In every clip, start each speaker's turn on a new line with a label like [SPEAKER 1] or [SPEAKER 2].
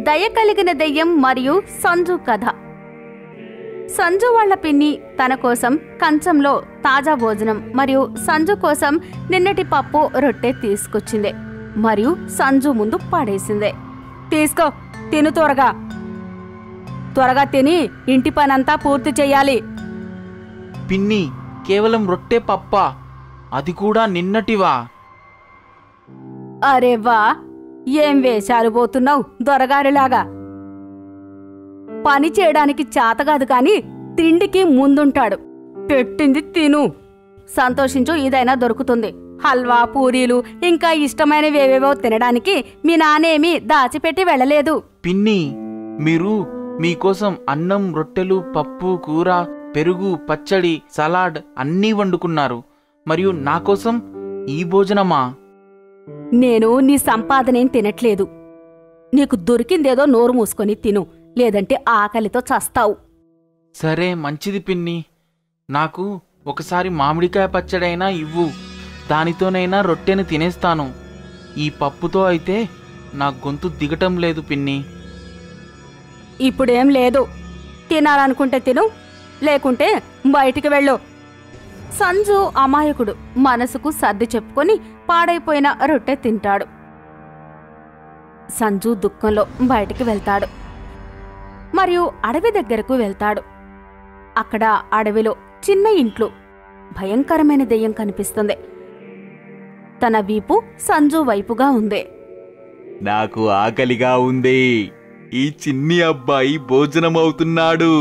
[SPEAKER 1] దయ కలిగిన దెయ్యం మరియు సంజు కథ. సంజు వాళ్ల పిన్ని తన కోసం కంచంలో తాజా భోజనం మరియు సంజు కోసం నిన్నటి పప్పు రొట్టె తీసుకొచ్చింది మరియు సంజు ముందు పడేసింది. తీసుకో, తిను, త్వరగా తిని ఇంటి పనంతా పూర్తి చెయ్యాలి.
[SPEAKER 2] పిన్ని, కేవలం రొట్టె పప్ప, అది కూడా నిన్నటివా?
[SPEAKER 1] అరే వా, ఏం వేషాలు పోతున్నావు దొరగారిలాగా. పని చేయడానికి చేతగాదు కాని తిండికి ముందుంటాడు. పెట్టింది తిను, సంతోషించు, ఇదైనా దొరుకుతుంది. హల్వా, పూరీలు ఇంకా ఇష్టమైనవేవేవో తినడానికి మీ నానేమీ దాచిపెట్టి వెళ్ళలేదు.
[SPEAKER 2] పిన్ని, మీరు మీకోసం అన్నం, రొట్టెలు, పప్పు, కూర, పెరుగు, పచ్చడి, సలాడ్ అన్నీ వండుకున్నారు. మరియు నా కోసం ఈ భోజనమా?
[SPEAKER 1] నేను నీ సంపాదనేం తినట్లేదు. నీకు దొరికిందేదో నోరు మూసుకొని తిను, లేదంటే ఆకలితో చస్తావు.
[SPEAKER 2] సరే, మంచిది పిన్ని. నాకు ఒకసారి మామిడికాయ పచ్చడైనా ఇవ్వు, దానితోనైనా రొట్టెని తినేస్తాను. ఈ పప్పుతో అయితే నా గొంతు దిగటం లేదు పిన్ని.
[SPEAKER 1] ఇప్పుడేం లేదు, తినాలనుకుంటే తిను, లేకుంటే బయటికి వెళ్ళు. సంజు అమాయకుడు మనసుకు సర్ది చెప్పుకొని పాడైపోయిన రొట్టె తింటాడు. సంజు దుఃఖంలో బయటికి వెళ్తాడు మరియు అడవి దగ్గరకు వెళ్తాడు. అక్కడ అడవిలో చిన్న ఇంట్లో భయంకరమైన దెయ్యం కనిపిస్తుంది. తన వీపు సంజు వైపుగా ఉంది.
[SPEAKER 2] నాకు ఆకలిగా ఉంది. ఈ చిన్ని అబ్బాయి భోజనమవుతున్నాడు.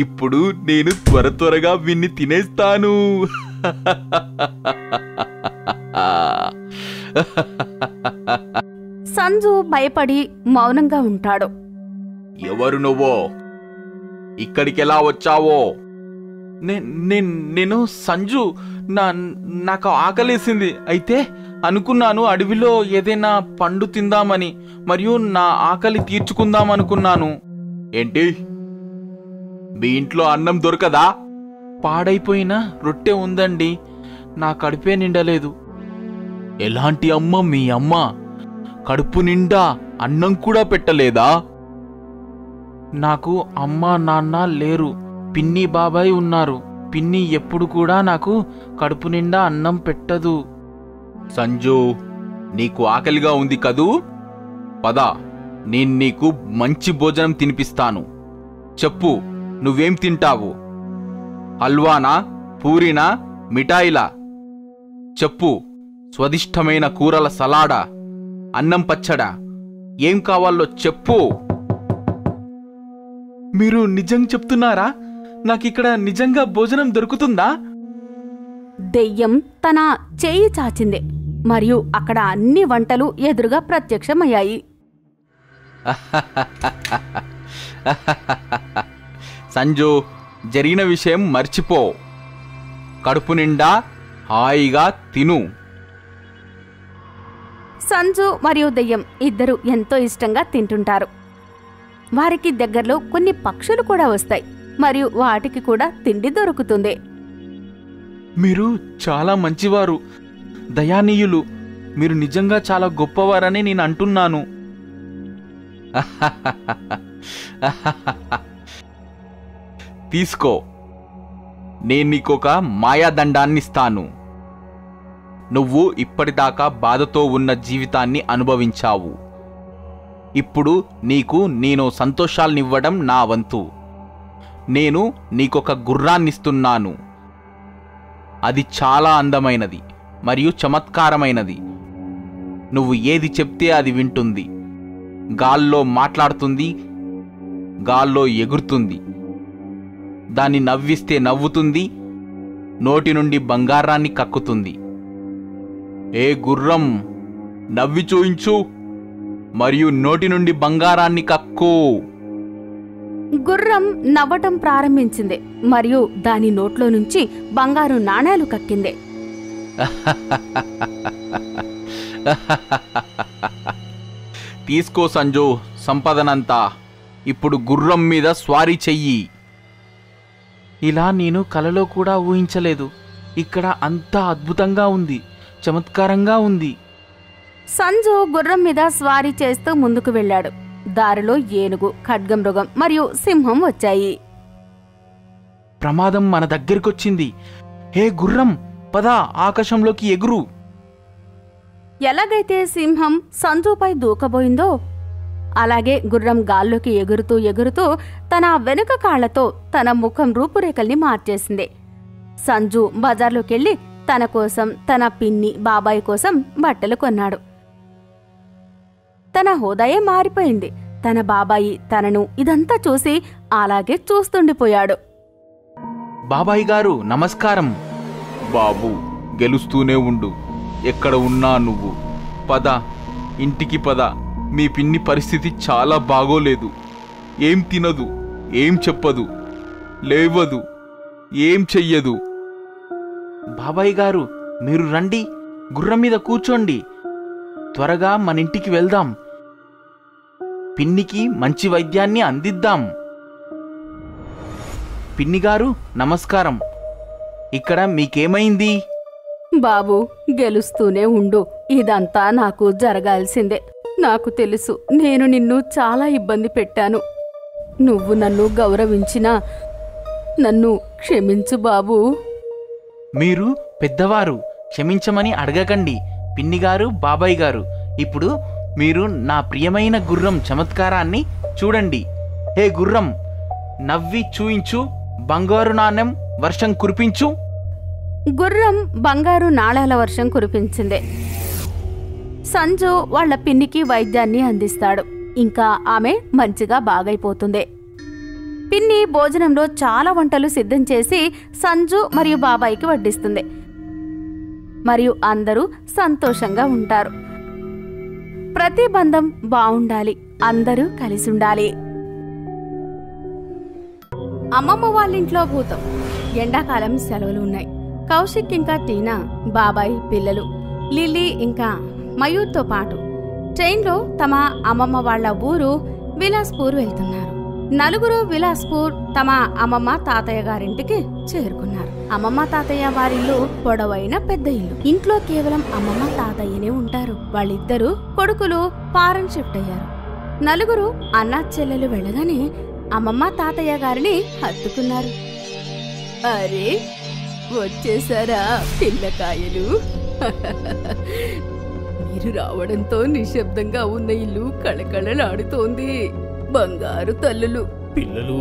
[SPEAKER 2] ఇప్పుడు నేను త్వరగా విన్ని తినేస్తాను.
[SPEAKER 1] సంజు భయపడి మౌనంగా ఉంటాడు.
[SPEAKER 2] ఎవరు నువ్వో? ఇక్కడికెలా వచ్చావో? నేను సంజు. నాకు ఆకలేసింది. అయితే అనుకున్నాను అడవిలో ఏదైనా పండు తిందామని, మరియు నా ఆకలి తీర్చుకుందామనుకున్నాను. ఏంటి, మీ ఇంట్లో అన్నం దొరకదా? పాడైపోయిన రొట్టె ఉందండి, నా కడుపే నిండలేదు. ఎలాంటి అమ్మ మీ అమ్మ? కడుపు నిండా అన్నం కూడా పెట్టలేదా? నాకు అమ్మ నాన్న లేరు, పిన్ని బాబాయ్ ఉన్నారు. పిన్ని ఎప్పుడు కూడా నాకు కడుపు నిండా అన్నం పెట్టదు. సంజు, నీకు ఆకలిగా ఉంది కదూ? పద, నేను నీకు మంచి భోజనం తినిపిస్తాను. చెప్పు, నువ్వేం తింటావు? హల్వానా, పూరీనా, మిఠాయిలా? చెప్పు, స్వదిష్టమైన కూరల సలాడా, అన్నం పచ్చడా, ఏం కావాలో చెప్పు. మీరు నిజం చెప్తున్నారా? నాకిక్కడ నిజంగా భోజనం దొరుకుతుందా?
[SPEAKER 1] దెయ్యం తన చేయి చాచింది మరియు అక్కడ అన్ని వంటలు ఎదురుగా ప్రత్యక్షమయ్యాయి.
[SPEAKER 2] సంజు, జరిగిన విషయం మర్చిపో. కడుపు నిండా హాయిగా తిను.
[SPEAKER 1] సంజు మరియు దెయ్యం ఇద్దరు ఎంతో ఇష్టంగా తింటుంటారు. వారికి దగ్గరలో కొన్ని పక్షులు కూడా వస్తాయి మరియు వాటికి కూడా తిండి దొరుకుతుంది.
[SPEAKER 2] మీరు చాలా మంచివారు, దయానీయులు. మీరు నిజంగా చాలా గొప్పవారని నేను అంటున్నాను. తీసుకో, నేను నీకొక మాయాదండాన్నిస్తాను. నువ్వు ఇప్పటిదాకా బాధతో ఉన్న జీవితాన్ని అనుభవించావు. ఇప్పుడు నేను సంతోషాలనివ్వడం నా వంతు. నేను నీకొక గుర్రాన్నిస్తున్నాను. అది చాలా అందమైనది మరియు చమత్కారమైనది. నువ్వు ఏది చెప్తే అది వింటుంది. గాల్లో మాట్లాడుతుంది, గాల్లో ఎగురుతుంది. దాన్ని నవ్విస్తే నవ్వుతుంది, నోటి నుండి బంగారాన్ని కక్కుతుంది. ఏ గుర్రం, నవ్వి చూయించు మరియు నోటి నుండి బంగారాన్ని కక్కు.
[SPEAKER 1] గుర్రం నవ్వటం ప్రారంభించింది మరియు దాని నోట్లో నుంచి బంగారు నాణేలు కక్కింది.
[SPEAKER 2] తీసుకో సంజు, సంపదనంతా. ఇప్పుడు గుర్రం మీద స్వారీ చెయ్యి. ఇలా నేను కలలో కూడా ఊహించలేదు. ఇక్కడ అంతా అద్భుతంగా ఉంది. చమత్కారంగా ఉంది.
[SPEAKER 1] సంజు గుర్రం మీద స్వారీ చేస్తూ ముందుకు వెళ్ళాడు. దారిలో ఏనుగు, ఖడ్గమృగం మరియు సింహం వచ్చాయి.
[SPEAKER 2] ప్రమాదం మన దగ్గరికొచ్చింది. హే గుర్రం, పద, ఆకాశంలోకి ఎగురు.
[SPEAKER 1] ఎలాగైతే సింహం సంజుపై దూకబోయిందో అలాగే గుర్రం గాల్లోకి ఎగురుతూ ఎగురుతూ తన వెనుక కాళ్లతో తన ముఖం రూపురేఖల్ని మార్చేసింది. సంజు బజార్లోకెళ్ళి తన కోసం, తన పిన్ని, బాబాయ్ కోసం బట్టలు కొన్నాడు. తన హోదాయే మారిపోయింది. తన బాబాయి తనను ఇదంతా చూసి అలాగే చూస్తుండిపోయాడు.
[SPEAKER 2] బాబాయ్ గారు నమస్కారం. బాబు, గెలుస్తూనే ఉండు. ఎక్కడ ఉన్నా నువ్వు పద, ఇంటికి పద. మీ పిన్ని పరిస్థితి చాలా బాగోలేదు. ఏం తినదు, ఏం చెప్పదు, లేవదు, ఏం చెయ్యదు. బాబాయ్ గారు, మీరు రండి, గుర్రం మీద కూర్చోండి. త్వరగా మన ఇంటికి వెళ్దాం. పిన్నికి మంచి వైద్యాన్ని అందిద్దాం. పిన్నిగారు నమస్కారం. ఇక్కడ మీకేమైంది?
[SPEAKER 1] బాబు, గెలుస్తూనే ఉండు. ఇదంతా నాకు జరగాల్సిందే. నాకు తెలుసు, నేను నిన్ను చాలా ఇబ్బంది పెట్టాను. నువ్వు నన్ను గౌరవించినా నన్ను క్షమించు బాబూ.
[SPEAKER 2] మీరు పెద్దవారు, క్షమించమని అడగకండి. పిన్నిగారు, బాబాయ్ గారు, ఇప్పుడు మీరు నా ప్రియమైన గుర్రం చమత్కారాన్ని చూడండి. హే గుర్రం, నవ్వి చూయించు, బంగారు నాణెం వర్షం కురిపించు.
[SPEAKER 1] గుర్రం బంగారు నాళాల వర్షం కురిపించింది. సంజు వాళ్ల పిన్నికి వైద్యాన్ని అందిస్తాడు. ఇంకా ఆమె మంచిగా బాగైపోతుంది. పిన్ని భోజనంలో చాలా వంటలు సిద్ధం చేసి సంజు మరియు బాబాయికి వడ్డిస్తుంది. మరియు అందరూ సంతోషంగా ఉంటారు. ప్రతి బంధం బావుండాలి, అందరూ కలిసుండాలి. అమ్మమ్మ వాళ్ళింట్లో భూతం. ఎండాకాలం సెలవులు ఉన్నాయి. కౌశిక్ ఇంకా టీనా, బాబాయ్, పిల్లలు, లిల్లీ ఇంకా మయూర్తో పాటు ట్రైన్లో తమ అమ్మమ్మ వాళ్ల ఊరు విలాస్పూర్ వెళ్తున్నారు. నలుగురు విలాస్పూర్ తమ అమ్మమ్మ తాతయ్య గారింటికి చేరుకున్నారు. అమ్మమ్మ తాతయ్య వారిల్లు పొడవైన పెద్ద ఇల్లు. ఇంట్లో కేవలం అమ్మమ్మ తాతయ్యనే ఉంటారు. వాళ్ళిద్దరూ కొడుకులు ఫారెన్ షిఫ్ట్ అయ్యారు. నలుగురు అన్నా చెల్లెలు వెళ్ళగానే అమ్మమ్మ తాతయ్య గారిని హత్తుకున్నారు. అరే, వచ్చేసారా పిల్లకాయలు? మీరు రావడంతో నిశ్శబ్దంగా ఉన్న ఇల్లు కళకళలాడుతోంది. బంగారు తల్లులు.
[SPEAKER 3] పిల్లలు,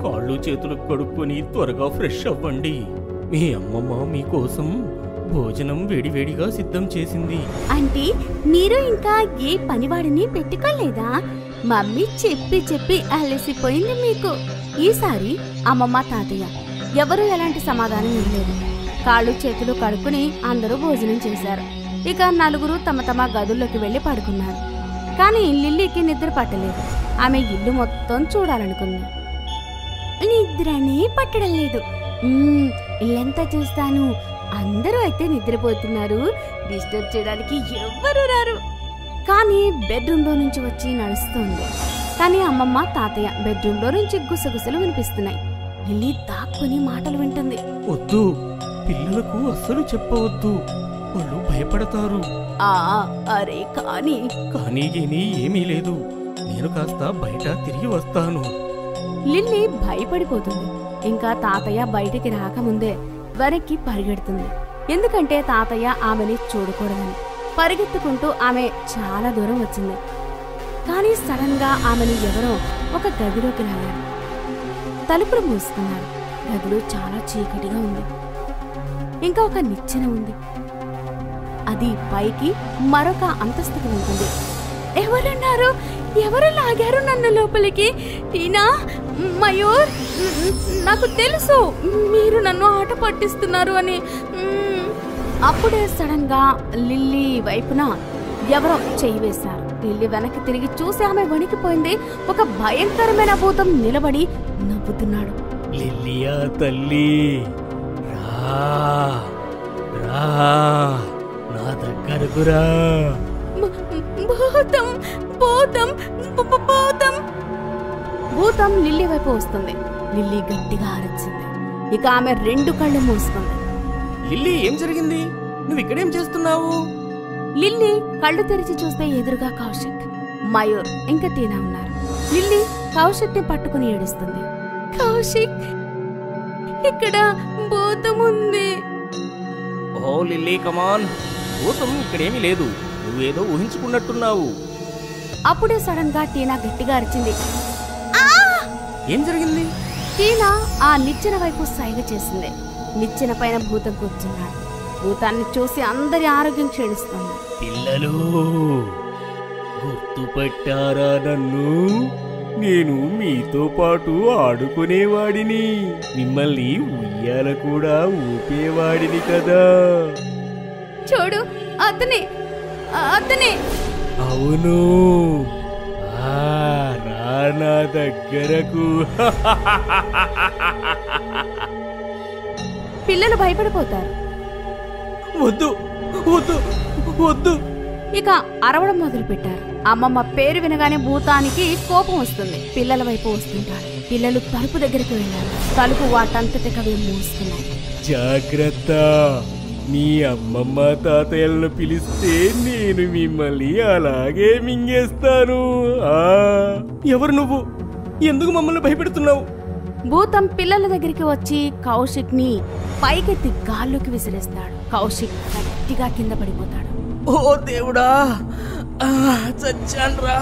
[SPEAKER 3] కాళ్ళు చేతులు కడుక్కొని త్వరగా ఫ్రెష్ అవ్వండి. మీ అమ్మమ్మ మీకోసం భోజనం వేడివేడిగా సిద్ధం చేసింది.
[SPEAKER 1] అంటే మీరు ఇంకా ఏ పనివాడిని పెట్టుకోలేదా? మమ్మీ చెప్పి చెప్పి అలసిపోయింది మీకు. ఈసారి అమ్మమ్మ తాతయ్య ఎవరూ ఎలాంటి సమాధానం ఇవ్వలేదు. కాళ్ళు చేతులు కడుక్కుని అందరూ భోజనం చేశారు. ఇక నలుగురు తమ తమ గదుల్లోకి వెళ్లి పడుకున్నారు. కానీ లిల్లీకి నిద్ర పట్టలేదు. ఆమె ఇల్లు మొత్తం చూడాలనుకుంది. నిద్రనే పట్టడం లేదు. ఇల్లంతా చూస్తాను. అందరూ అయితే నిద్రపోతున్నారు. డిస్టర్బ్ చేయడానికి ఎవ్వరూ రారు. కానీ బెడ్రూమ్లో నుంచి వచ్చి నడుస్తుంది. కానీ అమ్మమ్మ తాతయ్య బెడ్రూమ్లో నుంచి గుసగుసలు వినిపిస్తున్నాయి. లిల్లీ దాక్కుని మాటలు వింటుంది.
[SPEAKER 3] వద్దు, పిల్లలకు అస్సలు చెప్పవద్దు, వాళ్ళు భయపడతారు.
[SPEAKER 1] అరే కానీ
[SPEAKER 3] గీని ఏమీ లేదు. నేను కాస్త బయట తిరిగి వస్తాను.
[SPEAKER 1] లిల్లీ భయపడిపోతుంది. ఇంకా తాతయ్య బయటికి రాకముందే వెనక్కి పరిగెడుతుంది. ఎందుకంటే తాతయ్య ఆమెని చూడకూడదని. పరిగెత్తుకుంటూ ఆమె చాలా దూరం వచ్చింది. కానీ సడన్ గా ఆమెను ఎవరో ఒక గదిలోకి లాగారు. తలుపులు మూసుకున్నారు. గదిలో చాలా చీకటిగా ఉంది. ఇంకా ఒక నిచ్చెన ఉంది. అది పైకి మరొక అంతస్తుకు ఉంటుంది. ఎవరున్నారు? ఎవరు లాగారు నన్ను లోపలికి? టీనా, మయూర్, నాకు తెలుసు మీరు నన్ను ఆట పట్టిస్తున్నారు అని. అప్పుడే సడన్ గా లిల్లీ వైపున ఎవరో చెయ్యి వేశారు. లిల్లీ వెనక్కి తిరిగి చూసి ఆమె వణికిపోయింది. ఒక భయంకరమైన భూతం నిలబడి నవ్వుతున్నాడు.
[SPEAKER 3] లిల్లియా తల్లి, రా రా, నా దగ్గరకు రా.
[SPEAKER 1] భూతం భూతం భూతం భూతం లిల్లీ వైపు వస్తుంది. లిల్లీ గట్టిగా అరచింది. ఇక ఆమె రెండు కళ్ళు మూసుకుంది.
[SPEAKER 3] లిల్లీ, ఏం జరిగింది? నువ్వు ఇక్కడేం చేస్తున్నావు?
[SPEAKER 1] లిల్లీ కళ్ళు తెరిచి చూస్తే ఎదురుగా కౌశిక్, మయూర్ ఇంకా టీనా ఉన్నారు. లిల్లీ కౌశిక్ ని పట్టుకుని ఏడుస్తుంది. కౌశిక్, ఇక్కడ భూతం ఉంది.
[SPEAKER 3] ఓ లిల్లీ కమాన్, భూతం ఇక్కడేమీ లేదు, నువ్వేదో ఊహించుకున్నట్టున్నావు.
[SPEAKER 1] అప్పుడే సడన్ గా టీనా గట్టిగా అరిచింది.
[SPEAKER 3] ఏం జరిగింది?
[SPEAKER 1] టీనా ఆ నిచ్చెన వైపు సైగ చేసింది. నిచ్చెన పైన భూతం కూర్చున్నాడు. భూతాన్ని చూసి అందరి ఆరోగ్యం క్షీణిస్తుంది.
[SPEAKER 3] పిల్లలు, గుర్తుపట్టారా నన్ను? నేను మీతో పాటు ఆడుకునేవాడిని, మిమ్మల్ని ఉయ్యాల కూడా ఊపేవాడిని కదా.
[SPEAKER 1] చూడు, అతనే అతనే.
[SPEAKER 3] అవును, రా నా దగ్గరకు.
[SPEAKER 1] పిల్లలు భయపడిపోతారు.
[SPEAKER 3] వద్దు వద్దు వద్దు.
[SPEAKER 1] ఇక అరవడం మొదలు పెట్టారు. అమ్మమ్మ పేరు వినగానే భూతానికి కోపం వస్తుంది. పిల్లల వైపు వస్తుంటారు. పిల్లలు తలుపు దగ్గరికి వెళ్ళారు. తలుపు వాటంతటికవే మూసుకున్నాయి.
[SPEAKER 3] జాగ్రత్త, మీ అమ్మమ్మ తాతయ్యలను పిలిస్తే నేను మిమ్మల్ని అలాగే మింగేస్తాను. ఎవరు నువ్వు? ఎందుకు మమ్మల్ని భయపెడుతున్నావు?
[SPEAKER 1] భూతం పిల్లల దగ్గరికి వచ్చి కౌశిక్ ని పైకెత్తి గాల్లోకి విసిరేస్తాడు. కౌశిక్ గట్టిగా కింద పడిపోతాడు.
[SPEAKER 3] ఓ దేవుడా, చచ్చాన్రా.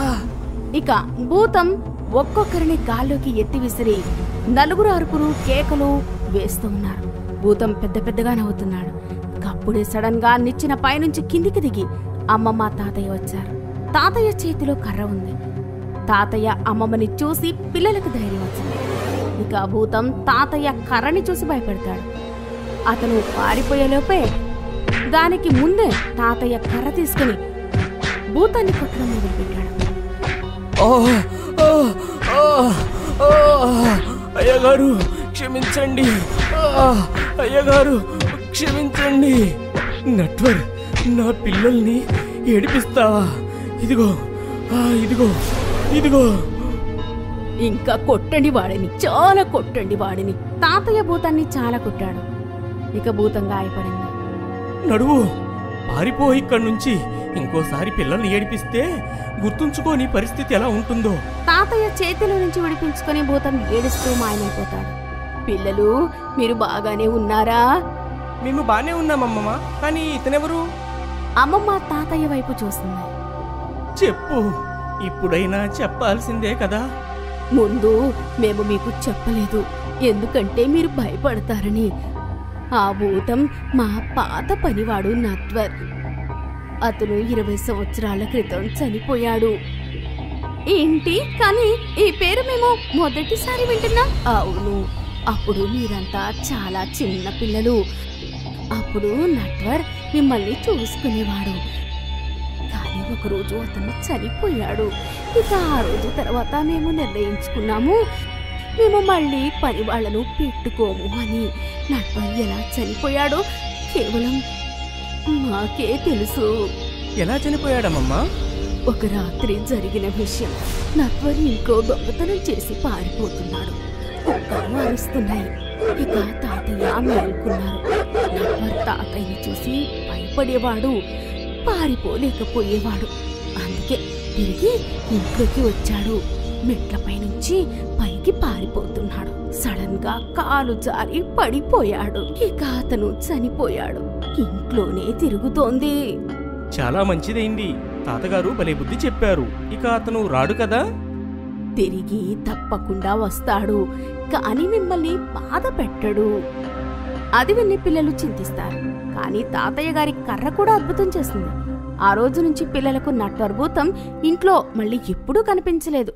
[SPEAKER 1] ఇక భూతం ఒక్కొక్కరిని గాల్లోకి ఎత్తి విసిరి నలుగురు అరుపులు కేకలు వేస్తూ ఉన్నారు. భూతం పెద్ద పెద్దగా నవ్వుతున్నాడు. అప్పుడే సడన్ గా నిచ్చిన పైనుంచి కిందికి దిగి అమ్మమ్మ తాతయ్య వచ్చారు. తాతయ్య చేతిలో కర్ర ఉంది. తాతయ్య అమ్మమ్మని చూసి పిల్లలకు ధైర్యం వచ్చింది. ఇక భూతం తాతయ్య కర్రని చూసి భయపెడతాడు. అతను పారిపోయేలోపే దానికి ముందే తాతయ్య కర్ర తీసుకుని భూతాన్ని కొట్టడం మొదలుపెట్టాడు.
[SPEAKER 3] అయ్యగారు క్షమించండి, అయ్యగారు క్షమించండి. నట్వర్, నా పిల్లల్ని ఏడిపిస్తావా? ఇదిగో ఇదిగో ఇదిగో.
[SPEAKER 1] ఇంకా కొట్టండి వాడిని, చాలా కొట్టండి వాడిని. తాతయ్య భూతాన్ని చాలా కొట్టాడు. ఇక భూతం గాయపడింది.
[SPEAKER 3] నడువు, పారిపో ఇక్కడి నుంచి. ఇంకోసారి పిల్లల్ని ఏడిపిస్తే గుర్తుంచుకో నీ పరిస్థితి ఎలా ఉంటుందో.
[SPEAKER 1] తాతయ్య చేతిలో నుంచి విడిపించుకొని భూతం ఏడుస్తూ మాయమైపోతాడు. పిల్లలు, మీరు బాగానే ఉన్నారా?
[SPEAKER 3] మేము బానే ఉన్నామమ్మమ్మ, కానీ ఇతనెవరు?
[SPEAKER 1] అమ్మమ్మ తాతయ్య వైపు చూస్తుంది.
[SPEAKER 3] చెప్పు, ఇప్పుడైనా చెప్పాల్సిందే కదా.
[SPEAKER 1] ముందు మేము మీకు చెప్పలేదు, ఎందుకంటే మీరు భయపడతారని. ఆ భూతం మా పాత పనివాడు నట్వర్. అతను 20 సంవత్సరాల క్రితం చనిపోయాడు. ఏంటి? కానీ ఈ పేరు మేము మొదటిసారి వింటున్నాం. అవును, అప్పుడు మీరంతా చాలా చిన్న పిల్లలు. అప్పుడు నట్వర్ మిమ్మల్ని చూసుకునేవాడు. కానీ ఒకరోజు అతను చనిపోయాడు. ఇక ఆ రోజు తర్వాత మేము నిర్ణయించుకున్నాము, మేము మళ్ళీ పని వాళ్లను పెట్టుకోము అని. నట్వర్ ఎలా చనిపోయాడో కేవలం మాకే తెలుసు.
[SPEAKER 3] ఎలా చనిపోయాడమ్మమ్మా?
[SPEAKER 1] ఒక రాత్రి జరిగిన విషయం. నట్వర్ ఇంట్లో దొంగతనం చేసి పారిపోతున్నాడు. కుక్కలు అరుస్తున్నాయి. ఇక తాతయ్య మేల్కున్నారు. నట్వర్ తాతయ్యని చూసి భయపడేవాడు, పారిపోలేకపోయేవాడు. అందుకే తిరిగి ఇంట్లోకి వచ్చాడు. మెట్లపై నుంచి పైకి పారిపోతున్నాడు. సడన్ గా కాలు జారి పడిపోయాడు. ఇక అతను చనిపోయాడు. ఇంట్లోనే తిరుగుతోంది.
[SPEAKER 3] చాలా మంచిదైంది, తాతగారు భలే బుద్ధి చెప్పారు. ఇక అతను రాడు కదా?
[SPEAKER 1] తిరిగి తప్పకుండా వస్తాడు, కాని మిమ్మల్ని బాధ పెట్టడు. అది విని పిల్లలు చింతిస్తారు. కానీ తాతయ్య గారి కర్ర కూడా అద్భుతం చేస్తుంది. ఆ రోజు నుంచి పిల్లలకు నట్వర్ భూతం ఇంట్లో మళ్ళీ ఎప్పుడూ కనిపించలేదు.